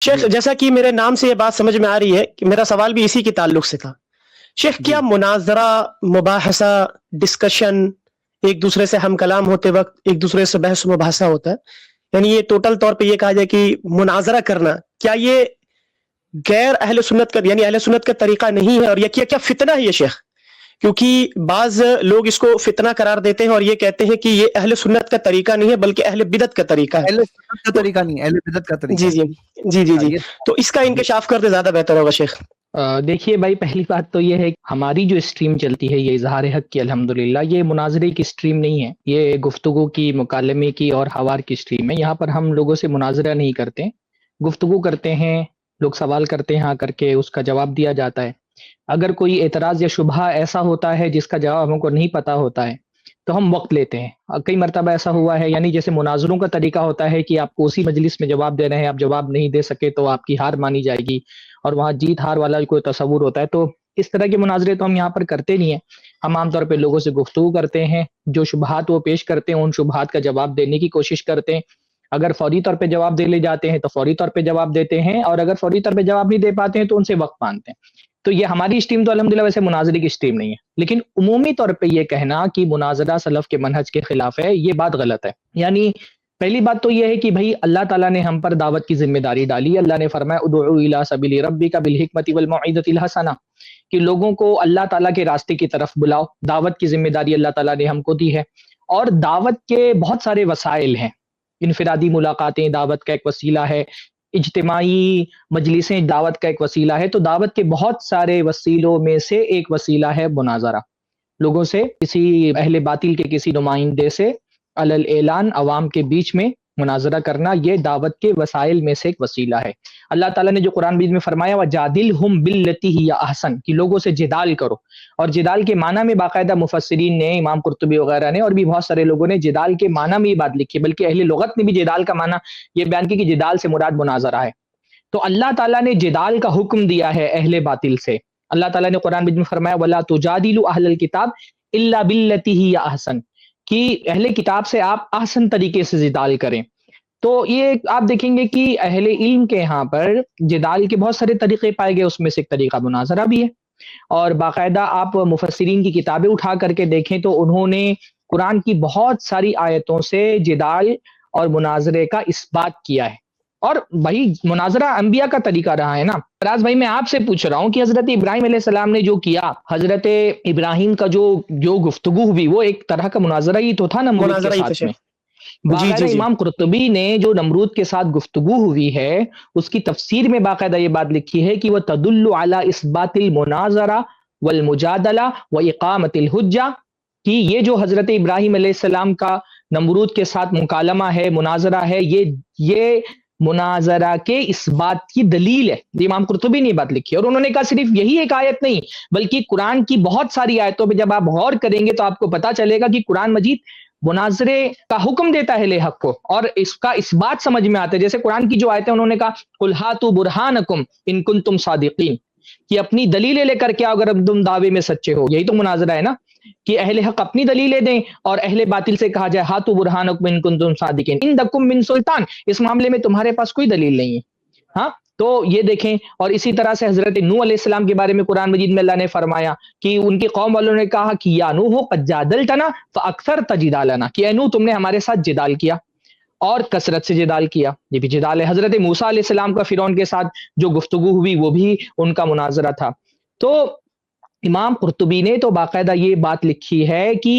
شیخ جی جیسا کہ میرے نام سے یہ بات سمجھ میں آ رہی ہے کہ میرا سوال بھی اسی کے تعلق سے تھا. شیخ جی کیا مناظرہ، مباحثہ، ڈسکشن، ایک دوسرے سے ہم کلام ہوتے وقت ایک دوسرے سے بحث و مباحثہ ہوتا ہے، یعنی یہ ٹوٹل طور پہ یہ کہا جائے کہ مناظرہ کرنا، کیا یہ غیر اہل سنت کا یعنی اہل سنت کا طریقہ نہیں ہے؟ اور یہ کیا فتنہ ہے یہ شیخ؟ کیونکہ بعض لوگ اس کو فتنہ قرار دیتے ہیں اور یہ کہتے ہیں کہ یہ اہل سنت کا طریقہ نہیں ہے بلکہ اہل بدعت کا طریقہ ہے. اہل سنت کا تو طریقہ نہیں، اہل بدعت کا طریقہ جی ہے. جی جی جی جی یہ تو اس کا جی انکشاف کرتے زیادہ بہتر ہوگا شیخ. دیکھیے بھائی، پہلی بات تو یہ ہے کہ ہماری جو اسٹریم چلتی ہے یہ اظہار حق کی، الحمدللہ یہ مناظرے کی اسٹریم نہیں ہے، یہ گفتگو کی، مکالمے کی اور حوار کی اسٹریم ہے. یہاں پر ہم لوگوں سے مناظرہ نہیں کرتے، گفتگو کرتے ہیں. لوگ سوال کرتے ہیں، آ کر کے اس کا جواب دیا جاتا ہے. اگر کوئی اعتراض یا شبہہ ایسا ہوتا ہے جس کا جواب ہم کو نہیں پتا ہوتا ہے تو ہم وقت لیتے ہیں. کئی مرتبہ ایسا ہوا ہے، یعنی جیسے مناظروں کا طریقہ ہوتا ہے کہ آپ کو اسی مجلس میں جواب دے رہے ہیں، آپ جواب نہیں دے سکے تو آپ کی ہار مانی جائے گی، اور وہاں جیت ہار والا کوئی تصور ہوتا ہے. تو اس طرح کے مناظرے تو ہم یہاں پر کرتے نہیں ہیں. ہم عام طور پہ لوگوں سے گفتگو کرتے ہیں، جو شبہات وہ پیش کرتے ہیں ان شبہات کا جواب دینے کی کوشش کرتے ہیں. اگر فوری طور پہ جواب دے لے جاتے ہیں تو فوری طور پہ جواب دیتے ہیں، اور اگر فوری طور پہ جواب نہیں دے پاتے ہیں تو ان سے وقت مانگتے ہیں. تو یہ ہماری اسٹریم تو الحمدللہ ویسے مناظرے کی اسٹریم نہیں ہے، لیکن عمومی طور پہ یہ کہنا کہ مناظرہ سلف کے منہج کے خلاف ہے، یہ بات غلط ہے. یعنی پہلی بات تو یہ ہے کہ بھائی اللہ تعالیٰ نے ہم پر دعوت کی ذمہ داری ڈالی. اللہ نے فرمایا ادعو الی سبیل ربک بالحکمۃ والموعظۃ الحسنہ، کہ لوگوں کو اللہ تعالیٰ کے راستے کی طرف بلاؤ. دعوت کی ذمہ داری اللہ تعالیٰ نے ہم کو دی ہے، اور دعوت کے بہت سارے وسائل ہیں. انفرادی ملاقاتیں دعوت کا ایک وسیلہ ہے، اجتماعی مجلسیں دعوت کا ایک وسیلہ ہے. تو دعوت کے بہت سارے وسیلوں میں سے ایک وسیلہ ہے مناظرہ. لوگوں سے، کسی اہل باطل کے کسی نمائندے سے علل اعلان عوام کے بیچ میں مناظرہ کرنا، یہ دعوت کے وسائل میں سے ایک وسیلہ ہے. اللہ تعالیٰ نے جو قرآن مجید میں فرمایا وَجَادِلْهُمْ بِالَّتِي هِيَ أَحْسَنُ، کہ لوگوں سے جدال کرو. اور جدال کے معنی میں باقاعدہ مفسرین نے، امام قرطبی وغیرہ نے اور بھی بہت سارے لوگوں نے جدال کے معنی میں یہ بات لکھی، بلکہ اہل لغت نے بھی جدال کا معنی یہ بیان کی کہ جدال سے مراد مناظرہ ہے. تو اللہ تعالیٰ نے جدال کا حکم دیا ہے اہل باطل سے. اللہ تعالیٰ نے قرآن مجید میں فرمایا وَلَا تُجَادِلُوا أَهْلَ الْكِتَابِ إِلَّا بِالَّتِي هِيَ أَحْسَنُ، کہ اہل کتاب سے آپ احسن طریقے سے جدال کریں. تو یہ آپ دیکھیں گے کہ اہل علم کے یہاں پر جدال کے بہت سارے طریقے پائے گئے، اس میں سے ایک طریقہ مناظرہ بھی ہے. اور باقاعدہ آپ مفسرین کی کتابیں اٹھا کر کے دیکھیں تو انہوں نے قرآن کی بہت ساری آیتوں سے جدال اور مناظرے کا اثبات کیا ہے. اور بھائی مناظرہ انبیاء کا طریقہ رہا ہے نا. فراز بھائی میں آپ سے پوچھ رہا ہوں کہ حضرت ابراہیم علیہ السلام نے جو کیا، حضرت ابراہیم کا جو گفتگو ہوئی وہ ایک طرح کا مناظرہ ہی تو تھا نمرود کے مناظرہ ہی تھا ساتھ میں. شیخ. جی باقاعدہ جی جی امام قرطبی نے جو نمرود کے ساتھ گفتگو ہوئی ہے اس کی تفسیر میں باقاعدہ یہ بات لکھی ہے کہ وہ تدل علی اثبات المناظرہ والمجادلہ واقامت الحجہ، کہ یہ جو حضرت ابراہیم علیہ السلام کا نمرود کے ساتھ مکالمہ ہے، مناظرہ ہے، یہ مناظرہ کے اس بات کی دلیل ہے. امام قرطبی نے یہ بات لکھی ہے، اور انہوں نے کہا صرف یہی ایک آیت نہیں بلکہ قرآن کی بہت ساری آیتوں میں جب آپ غور کریں گے تو آپ کو پتا چلے گا کہ قرآن مجید مناظرے کا حکم دیتا ہے اہل حق کو، اور اس کا اس بات سمجھ میں آتا ہے. جیسے قرآن کی جو آیتیں انہوں نے کہا قل ہاتوا برہانکم ان کنتم صادقین، کہ اپنی دلیلیں لے کر کے آؤ اگر تم دعوے میں سچے ہو. یہی تو مناظرہ ہے نا، کہ اہل حق اپنی دلیلیں دیں اور اہل باطل سے کہا جائے ہاتوا برہانکم ان کنتم صادقین عندکم من سلطان، اس معاملے میں تمہارے پاس کوئی دلیل نہیں ہے. ہاں تو یہ دیکھیں. اور اسی طرح سے حضرت نوح علیہ السلام کے بارے میں قرآن مجید میں اللہ نے فرمایا کہ ان کی قوم والوں نے کہا کہ یا نوح قد جادلتنا فاکثرت جدالنا، کہ اے نوح تم نے ہمارے ساتھ جدال کیا اور کثرت سے جدال کیا. یہ بھی جدال ہے. حضرت موسیٰ علیہ السلام کا فرعون کے ساتھ جو گفتگو ہوئی وہ بھی ان کا مناظرہ تھا. تو امام قرطبی نے تو باقاعدہ یہ بات لکھی ہے کہ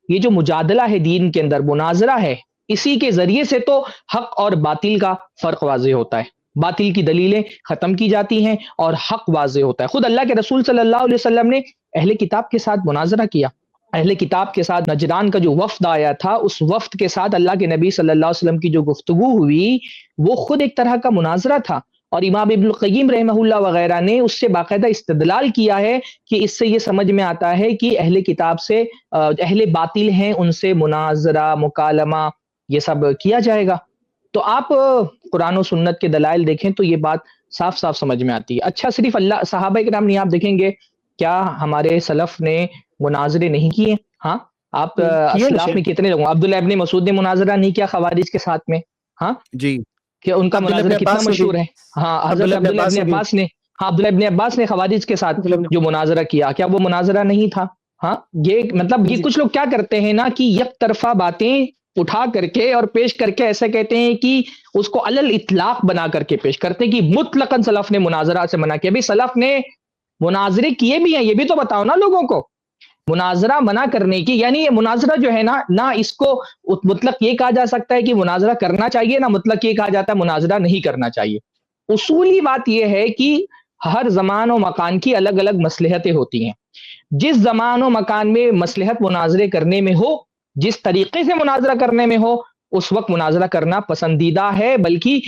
یہ جو مجادلہ ہے دین کے اندر، مناظرہ ہے، اسی کے ذریعے سے تو حق اور باطل کا فرق واضح ہوتا ہے. باطل کی دلیلیں ختم کی جاتی ہیں اور حق واضح ہوتا ہے. خود اللہ کے رسول صلی اللہ علیہ وسلم نے اہل کتاب کے ساتھ مناظرہ کیا. اہل کتاب کے ساتھ نجران کا جو وفد آیا تھا، اس وفد کے ساتھ اللہ کے نبی صلی اللہ علیہ وسلم کی جو گفتگو ہوئی وہ خود ایک طرح کا مناظرہ تھا. اور امام ابن القیم رحمہ اللہ وغیرہ نے اس سے باقاعدہ استدلال کیا ہے کہ اس سے یہ سمجھ میں آتا ہے کہ اہل کتاب سے اہل باطل ہیں ان سے مناظرہ، مکالمہ یہ سب کیا جائے گا. تو آپ قرآن و سنت کے دلائل دیکھیں تو یہ بات صاف صاف سمجھ میں آتی ہے. اچھا صرف اللہ صحابہ کرام نہیں، آپ دیکھیں گے کیا ہمارے سلف نے مناظرے نہیں کیے؟ ہاں آپ اسلاف میں کتنے لوگوں، عبداللہ ابن مسعود نے مناظرہ نہیں کیا خوارج کے ساتھ میں؟ ہاں جی کہ ان کا عبداللہ مناظرہ ابن کتنا عباس نے مشہور بھی- ہے. ہاں حضرت عبداللہ ابن عبداللہ عباس ابن نے بھی- عباس نے، ہاں عبداللہ ابن عباس نے خوارج کے ساتھ عبداللہ ابن- جو مناظرہ کیا، کیا وہ مناظرہ نہیں تھا؟ ہاں یہ مطلب یہ جی. کچھ لوگ کیا کرتے ہیں نا کہ یک طرفہ باتیں اٹھا کر کے اور پیش کر کے ایسا کہتے ہیں کہ اس کو علل اطلاق بنا کر کے پیش کرتے ہیں کہ مطلقاً سلف نے مناظرہ سے منع کیا. بھی سلف نے مناظرے کیے بھی ہیں، یہ بھی تو بتاؤ نا لوگوں کو. مناظرہ منع کرنے کی یعنی یہ مناظرہ جو ہے نا، نہ اس کو مطلق یہ کہا جا سکتا ہے کہ مناظرہ کرنا چاہیے، نہ مطلق یہ کہا جاتا ہے مناظرہ نہیں کرنا چاہیے. اصولی بات یہ ہے کہ ہر زمان و مکان کی الگ الگ مصلحتیں ہوتی ہیں. جس زمان و مکان میں مصلحت مناظرے کرنے میں ہو، جس طریقے سے مناظرہ کرنے میں ہو، اس وقت مناظرہ کرنا پسندیدہ ہے، بلکہ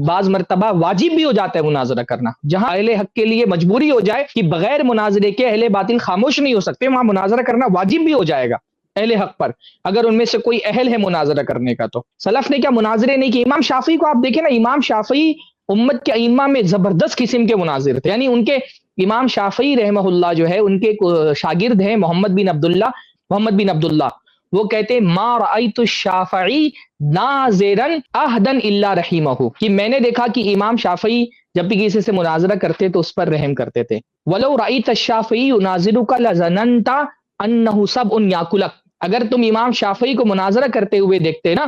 بعض مرتبہ واجب بھی ہو جاتا ہے مناظرہ کرنا. جہاں اہل حق کے لیے مجبوری ہو جائے کہ بغیر مناظرے کے اہل باطل خاموش نہیں ہو سکتے، وہاں مناظرہ کرنا واجب بھی ہو جائے گا اہل حق پر، اگر ان میں سے کوئی اہل ہے مناظرہ کرنے کا. تو سلف نے کیا مناظرے نہیں کیے؟ امام شافعی کو آپ دیکھیں نا، امام شافعی امت کے ائمہ میں زبردست قسم کے مناظر تھے. یعنی ان کے امام شافعی رحمہ اللہ جو ہے، ان کے شاگرد ہیں محمد بن عبداللہ، وہ کہتے ہیں ما رأیت الشافعی ناظرا احدا الا رحمہ، کہ میں نے دیکھا کہ امام شافعی جب بھی کسی سے مناظرہ کرتے تو اس پر رحم کرتے تھے. ولو رأیت الشافعی یناظرک لظننت انہ سبع یاکلک، اگر تم امام شافعی کو مناظرہ کرتے ہوئے دیکھتے نا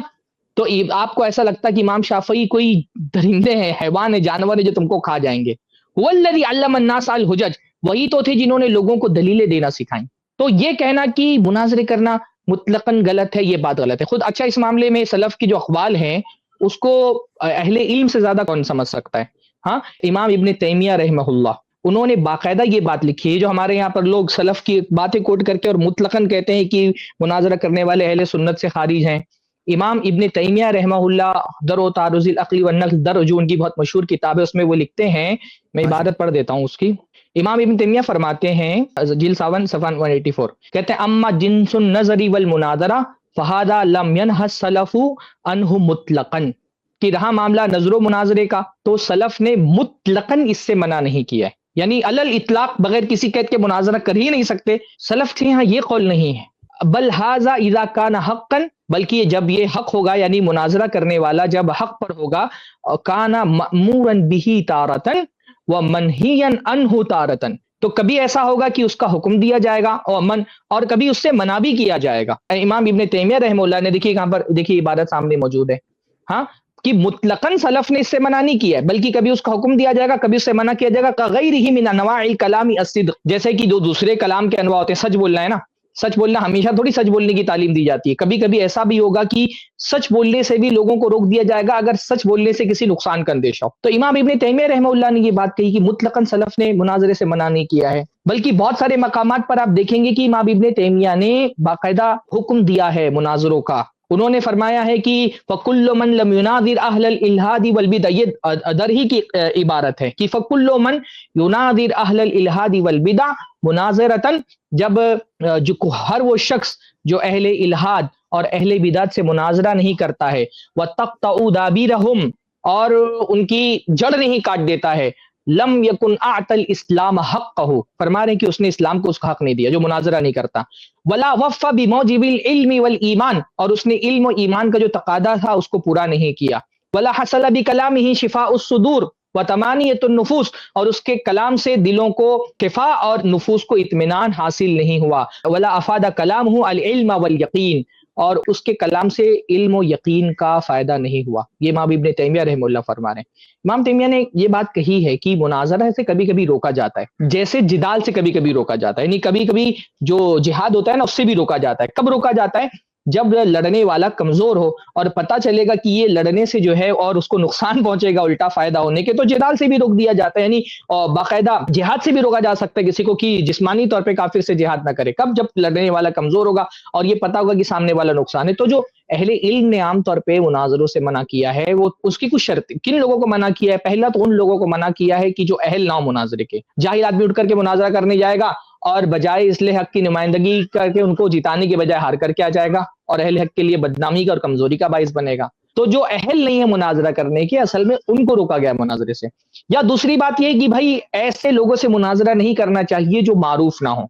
تو آپ کو ایسا لگتا کہ امام شافعی کوئی درندے ہیں، حیوان ہیں، جانور ہیں جو تم کو کھا جائیں گے. والذی علم الناس الحجج، وہی تو تھے جنہوں نے لوگوں کو دلیلیں دینا سکھائیں. تو یہ کہنا کہ مناظرے کرنا مطلقاً غلط ہے، یہ بات غلط ہے. خود اچھا اس معاملے میں سلف کی جو اقوال ہیں اس کو اہل علم سے زیادہ کون سمجھ سکتا ہے. ہاں امام ابن تیمیہ رحمہ اللہ، انہوں نے باقاعدہ یہ بات لکھی ہے. جو ہمارے یہاں پر لوگ سلف کی باتیں کوٹ کر کے اور مطلقاً کہتے ہیں کہ مناظرہ کرنے والے اہل سنت سے خارج ہیں، امام ابن تیمیہ رحمہ اللہ در و تعرض العقل والنقل در، جو ان کی بہت مشہور کتاب ہے، اس میں وہ لکھتے ہیں، میں عبارت پڑھ دیتا ہوں اس کی. امام ابن تیمیہ فرماتے ہیں جلد 7 صفحہ 184، کہتے ہیں اما جنس النظر والمناظرہ فہذا لم ینہ السلف عنہ مطلقاً، کہ رہا معاملہ نظر و مناظرے کا تو سلف نے مطلقاً اس سے منع نہیں کیا ہے. یعنی علل اطلاق بغیر کسی قید کے مناظرہ کر ہی نہیں سکتے، سلف کے یہاں یہ قول نہیں ہے. بل ھذا اذا کان حقا، بلکہ جب یہ حق ہوگا، یعنی مناظرہ کرنے والا جب حق پر ہوگا، کان مأمورا به تارۃ ومنہیا عنہ تارۃ، تو کبھی ایسا ہوگا کہ اس کا حکم دیا جائے گا اور کبھی اس سے منع بھی کیا جائے گا. امام ابن تیمیہ رحمہ اللہ نے دیکھیے، یہاں پر دیکھیے عبارت سامنے موجود ہے، ہاں، کہ مطلقاً سلف نے اس سے منع نہیں کیا ہے، بلکہ کبھی اس کا حکم دیا جائے گا، کبھی اس سے منع کیا جائے گا. کغیرہ من انواع الکلام الصدق، جیسے کہ جو دوسرے کلام کے انواع ہوتے ہیں، سچ بولنا ہے نا، سچ بولنا ہمیشہ تھوڑی سچ بولنے کی تعلیم دی جاتی ہے. کبھی کبھی ایسا بھی ہوگا کہ سچ بولنے سے بھی لوگوں کو روک دیا جائے گا اگر سچ بولنے سے کسی نقصان کا اندیشہ ہو. تو امام ابن تیمیہ رحمہ اللہ نے یہ بات کہی کہ مطلقاً سلف نے مناظرے سے منع نہیں کیا ہے، بلکہ بہت سارے مقامات پر آپ دیکھیں گے کہ امام ابن تیمیہ نے باقاعدہ حکم دیا ہے مناظروں کا. انہوں نے فرمایا ہے کہ فَكُلُّ مَن لَمْ يُنَاظِرْ أَهْلَ الْإِلْحَادِ وَالْبِدْعِ، یہ در ہی کی عبارت ہے کہ فَكُلُّ مَن يُنَاظِرْ أَهْلَ الْإِلْحَادِ وَالْبِدْعِ مُنَاظِرَةً، جب جو ہر وہ شخص جو اہل الحاد اور اہل بدعت سے مناظرہ نہیں کرتا ہے، وَتَقْطَعُ دَابِرَهُمْ، اور ان کی جڑ نہیں کاٹ دیتا ہے، لم یکن اعطى الاسلام حقہ، فرما رہے ہیں کہ اس نے اسلام کو اس کا حق نہیں دیا جو مناظرہ نہیں کرتا. ولا وفى بموجب العلم والایمان، اور اس نے علم و ایمان کا جو تقاضا تھا اس کو پورا نہیں کیا. ولا حصل بکلامہ شفاء الصدور وطمانیۃ النفوس، اور اس کے کلام سے دلوں کو شفاء اور نفوس کو اطمینان حاصل نہیں ہوا. ولا افاد کلامہ العلم والیقین، اور اس کے کلام سے علم و یقین کا فائدہ نہیں ہوا. یہ امام ابن تیمیہ رحمہ اللہ فرما رہے ہیں. امام تیمیہ نے یہ بات کہی ہے کہ مناظرہ سے کبھی کبھی روکا جاتا ہے، جیسے جدال سے کبھی کبھی روکا جاتا ہے. یعنی کبھی کبھی جو جہاد ہوتا ہے نا، اس سے بھی روکا جاتا ہے. کب روکا جاتا ہے؟ جب لڑنے والا کمزور ہو اور پتہ چلے گا کہ یہ لڑنے سے جو ہے اور اس کو نقصان پہنچے گا الٹا فائدہ ہونے کے، تو جدال سے بھی روک دیا جاتا ہے. یعنی باقاعدہ جہاد سے بھی روکا جا سکتا ہے کسی کو کہ جسمانی طور پہ کافر سے جہاد نہ کرے. کب؟ جب لڑنے والا کمزور ہوگا اور یہ پتہ ہوگا کہ سامنے والا نقصان ہے. تو جو اہل علم نے عام طور پہ مناظروں سے منع کیا ہے، وہ اس کی کچھ شرط، کن لوگوں کو منع کیا ہے؟ پہلا تو ان لوگوں کو منع کیا ہے کہ جو اہل نہ ہو مناظرے کے. جاہل آدمی اٹھ کر کے مناظرہ کرنے جائے گا اور بجائے اصلاح حق کی نمائندگی کر کے ان کو جتانے کے بجائے ہار کر کے آ جائے گا اور اہل حق کے لیے بدنامی کا اور کمزوری کا باعث بنے گا. تو جو اہل نہیں ہے مناظرہ کرنے کے، اصل میں ان کو روکا گیا مناظرے سے. یا دوسری بات یہ کہ بھائی ایسے لوگوں سے مناظرہ نہیں کرنا چاہیے جو معروف نہ ہو،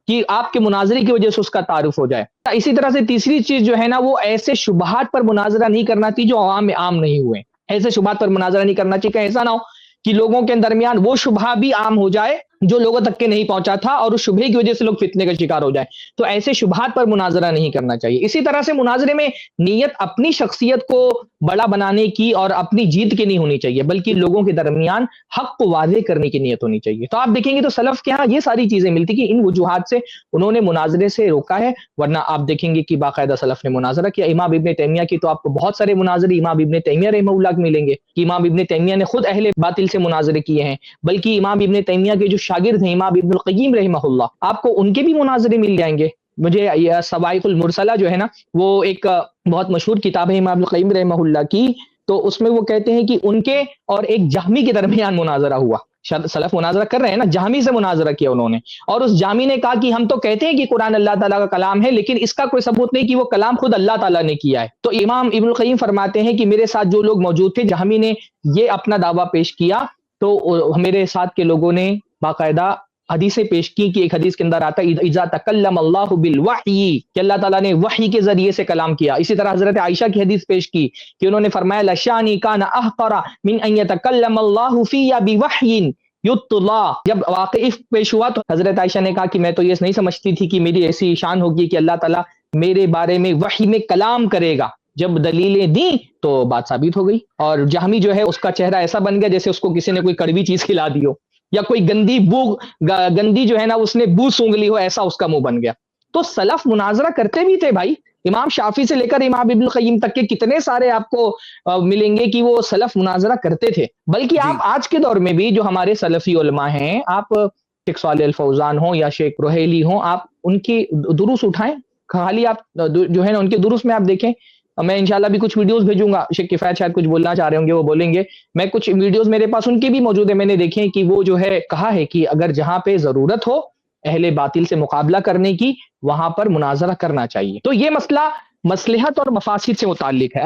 کہ آپ کے مناظرے کی وجہ سے اس کا تعارف ہو جائے. اسی طرح سے تیسری چیز جو ہے نا، وہ ایسے شبہات پر مناظرہ نہیں کرنا تھی جو عوام میں عام نہیں ہوئے. ایسے شبہات پر مناظرہ نہیں کرنا چاہیے کہ ایسا نہ ہو کہ لوگوں کے درمیان وہ شبہ بھی عام ہو جائے جو لوگوں تک کے نہیں پہنچا تھا اور اس شبہے کی وجہ سے لوگ فتنے کا شکار ہو جائے. تو ایسے شبہات پر مناظرہ نہیں کرنا چاہیے. اسی طرح سے مناظرے میں نیت اپنی شخصیت کو بڑا بنانے کی اور اپنی جیت کی نہیں ہونی چاہیے، بلکہ لوگوں کے درمیان حق کو واضح کرنے کی نیت ہونی چاہیے. تو آپ دیکھیں گے تو سلف کے ہاں یہ ساری چیزیں ملتی کہ ان وجوہات سے انہوں نے مناظرے سے روکا ہے. ورنہ آپ دیکھیں گے کہ باقاعدہ سلف نے مناظرہ کیا. امام ابن تیمیہ کی تو آپ کو بہت سارے مناظرے امام ابن تیمیہ رحمہ اللہ کے ملیں گے کہ امام ابن تیمیہ نے خود اہل باطل سے مناظرے کیے ہیں. بلکہ امام ابن تیمیہ کے جو شاگرد ہیں امام ابن القیم رحمہ اللہ، آپ کو ان کے بھی مناظرے مل جائیں گے. مجھے صواعق المرسلہ جو ہے نا، وہ ایک بہت مشہور کتاب ہے امام القیم رحمہ اللہ کی، تو اس میں وہ کہتے ہیں کہ ان کے اور ایک جہمی کے درمیان مناظرہ ہوا. سلف مناظرہ کر رہے ہیں نا، جہمی سے مناظرہ کیا انہوں نے، اور اس جہمی نے کہا کہ ہم تو کہتے ہیں کہ قرآن اللہ تعالیٰ کا کلام ہے، لیکن اس کا کوئی ثبوت نہیں کہ وہ کلام خود اللہ تعالیٰ نے کیا ہے. تو امام ابن القیم فرماتے ہیں کہ میرے ساتھ جو لوگ موجود تھے، جہمی نے یہ اپنا دعویٰ پیش کیا تو میرے ساتھ کے لوگوں نے باقاعدہ حدیثیں پیش کی کہ ایک حدیث کے اندر آتا ہے اذا تکلم اللہ بالوحی، کہ اللہ تعالیٰ نے وحی کے ذریعے سے کلام کیا. اسی طرح حضرت عائشہ کی حدیث پیش کی کہ انہوں نے فرمایا لشانی کان احقر من ان یتکلم اللہ فی بوحی یطلا. جب واقعہ پیش ہوا تو حضرت عائشہ نے کہا کہ میں تو یہ نہیں سمجھتی تھی کہ میری ایسی شان ہوگی کہ اللہ تعالیٰ میرے بارے میں وحی میں کلام کرے گا. جب دلیلیں دیں تو بات ثابت ہو گئی. اور جہمی جو ہے اس کا چہرہ ایسا بن گیا جیسے اس کو کسی نے کوئی کڑوی چیز کھلا دی ہو، یا کوئی گندی جو ہے نا اس نے بو سونگ لی ہو، ایسا اس کا منہ بن گیا. تو سلف مناظرہ کرتے بھی تھے بھائی. امام شافعی سے لے کر امام ابن القیم تک کے کتنے سارے آپ کو ملیں گے کہ وہ سلف مناظرہ کرتے تھے. بلکہ آپ آج کے دور میں بھی جو ہمارے سلفی علماء ہیں، آپ شیخ صالح الفوزان ہوں یا شیخ رحیلی ہوں، آپ ان کی دروس اٹھائیں. خالی آپ جو ہے نا ان کے دروس میں آپ دیکھیں. میں انشاءاللہ بھی کچھ ویڈیوز بھیجوں گا. شیخ کفایت شاید کچھ بولنا چاہ رہے ہوں گے، وہ بولیں گے. میں کچھ ویڈیوز میرے پاس ان کی بھی موجود ہے، میں نے دیکھے کہ وہ جو ہے کہا ہے کہ اگر جہاں پہ ضرورت ہو اہل باطل سے مقابلہ کرنے کی، وہاں پر مناظرہ کرنا چاہیے. تو یہ مسئلہ مصلحت اور مفاسد سے متعلق ہے.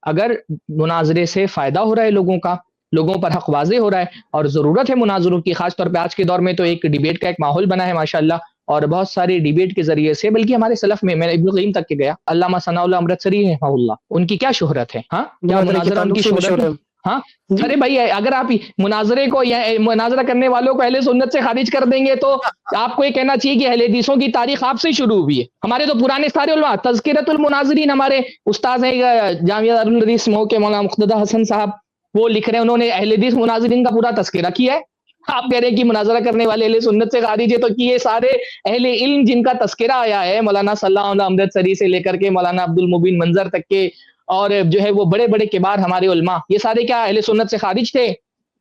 اگر مناظرے سے فائدہ ہو رہا ہے لوگوں کا، لوگوں پر حق واضح ہو رہا ہے اور ضرورت ہے مناظروں کی، خاص طور پہ آج کے دور میں تو ایک ڈیبیٹ کا ایک ماحول بنا ہے ماشاءاللہ، اور بہت سارے ڈیبیٹ کے ذریعے سے، بلکہ ہمارے سلف میں ابن القیم تک کے گیا، علامہ ثناء اللہ امرتسری رحمہ اللہ، ان کی کیا شہرت ہے؟ ہاں کیا مناظرہ ان کی شہرت ہے؟ ہاں ارے بھائی اگر آپ مناظرے کو یا مناظرہ کرنے والوں کو اہل سنت سے خارج کر دیں گے تو آپ کو یہ کہنا چاہیے کہ اہل حدیثوں کی تاریخ آپ سے شروع ہوئی ہے. ہمارے تو پرانے سارے علماء، تذکرۃ المناظرین، ہمارے استاد ہیں جامعہ دارالحدیث مئو کے مولانا مقتدی حسن صاحب، وہ لکھ رہے ہیں، انہوں نے اہل حدیث مناظرین کا پورا تذکرہ کیا ہے. آپ کہہ رہے ہیں کہ مناظرہ کرنے والے اہل سنت سے خارج ہے، تو یہ سارے اہل علم جن کا تذکرہ آیا ہے، مولانا صلی اللہ علیہ امرتسری سے لے کر کے مولانا عبد المبین منظر تک کے، اور جو ہے وہ بڑے بڑے کبار ہمارے علماء، یہ سارے کیا اہل سنت سے خارج تھے؟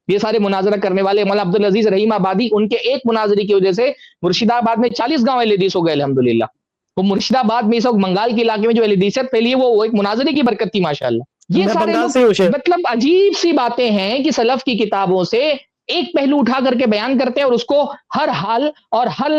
یہ سارے مناظرہ کرنے والے. مولانا عبدالعزیز رحیم آبادی، ان کے ایک مناظری کی وجہ سے مرشد آباد میں 40 گاؤں اہل حدیث ہو گئے الحمدللہ. وہ مرشد آباد میں اس وقت بنگال کے علاقے میں جو اہل حدیثیت پھیلی ہے وہ ایک مناظرے کی برکت تھی ماشاءاللہ. یہ سارے مطلب عجیب سی باتیں ہیں کہ سلف کی کتابوں سے ایک پہلو اٹھا کر کے بیان کرتے ہیں اور اس کو ہر حال اور ہر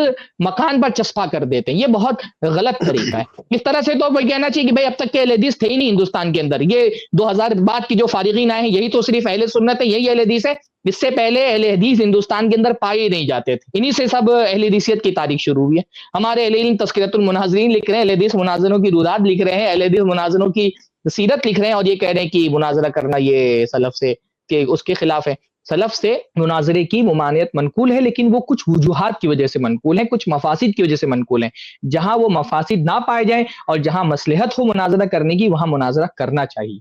مکان پر چسپا کر دیتے ہیں. یہ بہت غلط طریقہ ہے. اس طرح سے تو وہ کہنا چاہیے کہ بھائی اب تک کے اہل حدیث تھے ہی نہیں ہندوستان کے اندر. یہ 2000 بعد کی جو فارغین آئے ہیں یہی تو صرف اہل سنت ہے، یہی اہل حدیث ہے. اس سے پہلے اہل حدیث ہندوستان کے اندر پائے نہیں جاتے تھے. انہی سے سب اہل حدیثیت کی تاریخ شروع ہوئی ہے. ہمارے اہل علم تذکرۃ المناظرین لکھ رہے ہیں، اہل حدیث مناظروں کی روداد لکھ رہے ہیں، اہل حدیث مناظروں کی سیرت لکھ رہے ہیں، اور یہ کہہ رہے ہیں کہ مناظرہ کرنا یہ سلف سے کہ اس کے خلاف ہے. سلف سے مناظرے کی ممانعت منقول ہے، لیکن وہ کچھ وجوہات کی وجہ سے منقول ہیں، کچھ مفاسد کی وجہ سے منقول ہیں. جہاں وہ مفاسد نہ پائے جائیں اور جہاں مصلحت ہو مناظرہ کرنے کی، وہاں مناظرہ کرنا چاہیے.